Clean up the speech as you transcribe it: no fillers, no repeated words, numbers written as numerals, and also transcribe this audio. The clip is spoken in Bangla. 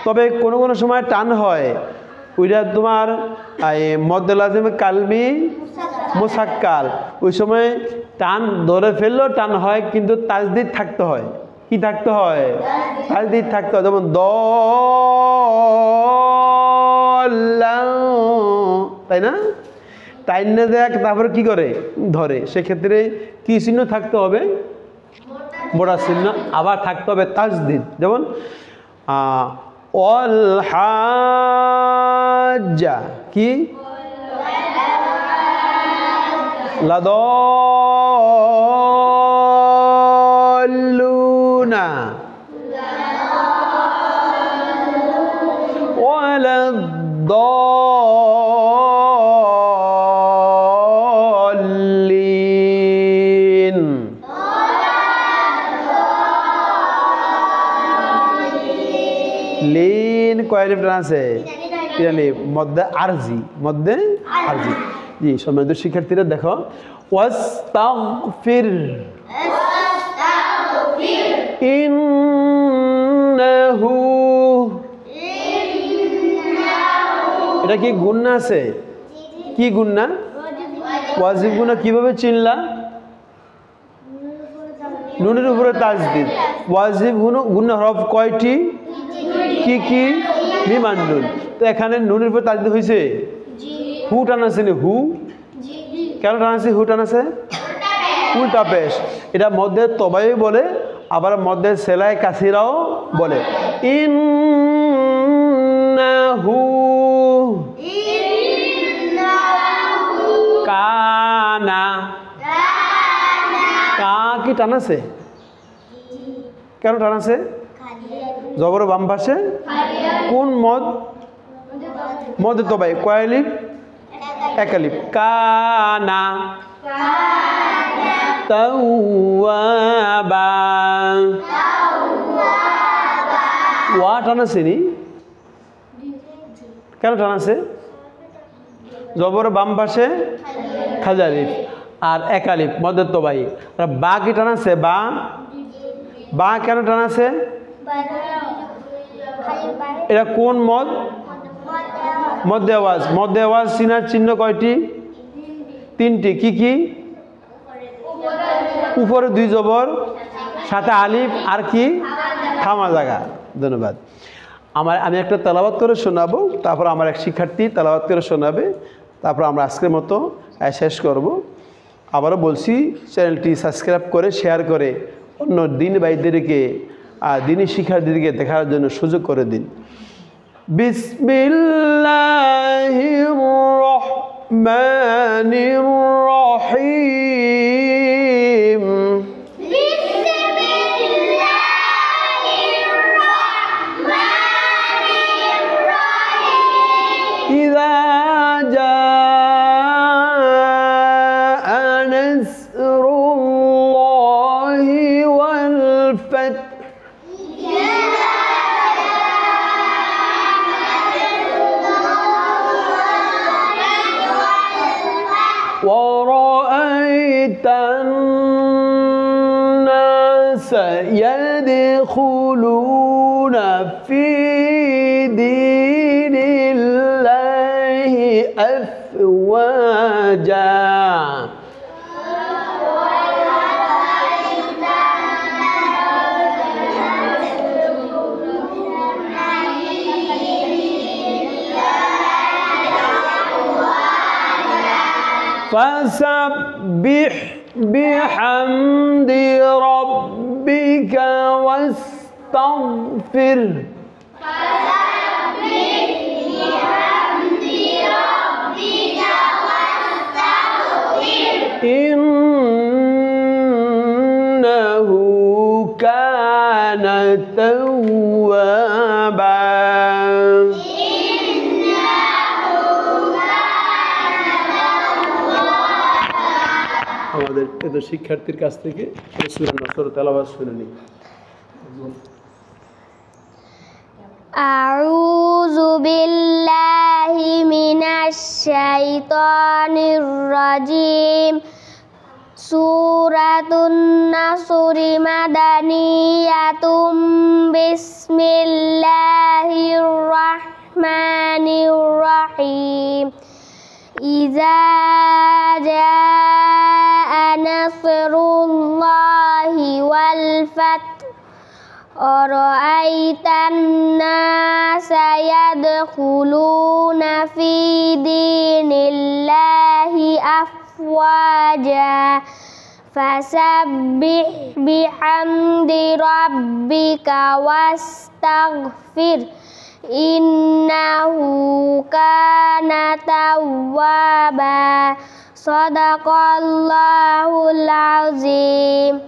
তবে কোনো কোনো সময় টান হয়, ওইটা তোমার মদ্দে লাজিমে কালমি মুসাক্কাল, ওই সময় টান ধরে ফেললেও টান হয়, কিন্তু তাজদিদ থাকতে হয়। কি থাকতে হয়? তাজদিদ থাকতে হয়। যেমন তাই না? টাইন না দেখ তারপরে কি করে ধরে, সেক্ষেত্রে কি চিহ্ন থাকতে হবে? মোটা চিহ্ন। আবার থাকতে হবে তাজদিদ। যেমন অল হাজ্জা কি লাদল্লুনা ওয়ালাদ-দাল্লিন। লিন কয় আলিফ টান আছে? তিন আলিফ। মধ্যে আরজি, মধ্যে আরজি। জি সম্মানিত শিক্ষার্থীরা দেখো, ওয়াস্তাগফির ইন্নাহু, এটা কি গুণনা আছে? কি গুণনা? ওয়াজিব গুণা। কিভাবে চিনলা? নুনের উপরে তাজদিদ। ওয়াজিব গুণা হরফ কয়টি? কি কি? মিম আর নুন। তো এখানে নুনের উপরে তাজদিদ হয়েছে, হু টান আছে না? হু কেন টান আছে? হু টান আছে উল্টা পেশ। এটা মধ্যে তবাই বলে, আবার মধ্যে সেলাই কাসিরাও বলে। ইন্নাহু কানা, কা কি টান আছে? কেন টান আছে? জবর বাম পাশে। কোন মদ? মধ্যে তবাই। কয় আলিফ? এক আলিফ। কানা তাওয়াবা, ওয়া টান আছে নি? কেন টান আছে? জবর বাম পাশে খালি আলিফ আর এক আলিফ মধ্যে তবাই। আর বা কি টান আছে? বা, বা কেন টান আছে? এটা কোন মদ? মধ্যে আওয়াজ। মধ্যে আওয়াজ চিনার চিহ্ন কয়টি? তিনটি। কি কি? উপরে দুই জবর, সাথে আলিফ, আর কি? থামা জায়গা। ধন্যবাদ। আমি একটা তেলাওয়াত করে শোনাবো, তারপর আমার এক শিক্ষার্থী তেলাওয়াত করে শোনাবে, তারপর আমরা আজকের মতো শেষ করব। আবারও বলছি, চ্যানেলটি সাবস্ক্রাইব করে শেয়ার করে অন্য দিন ভাইদেরকে দিনী শিক্ষার্থীদেরকে দেখার জন্য সুযোগ করে দিন। বিসমিল্লাহির রহমানির রহিম। ইযা জাআ নাসরুল্লাহি ওয়াল ফাth ورأيت الناس يدخلون في دين الله أفواجا فسبح بحمد ربك واستغفر إنه كان توابا। আমাদের এত শিক্ষার্থীর কাছ থেকে সূরা নসর তেলাওয়াত শুনে নিই। আউযু বিল্লাহি মিনাশ শাইতানির রাজিম। সূরাতুন নাসর মাদানিয়াতুম। বিসমিল্লাহির إذا جاء نصر الله والفتح ورأيت الناس يدخلون في دين الله أفواجا فسبح بحمد ربك واستغفر إنه كان توابا صدق الله العظيم.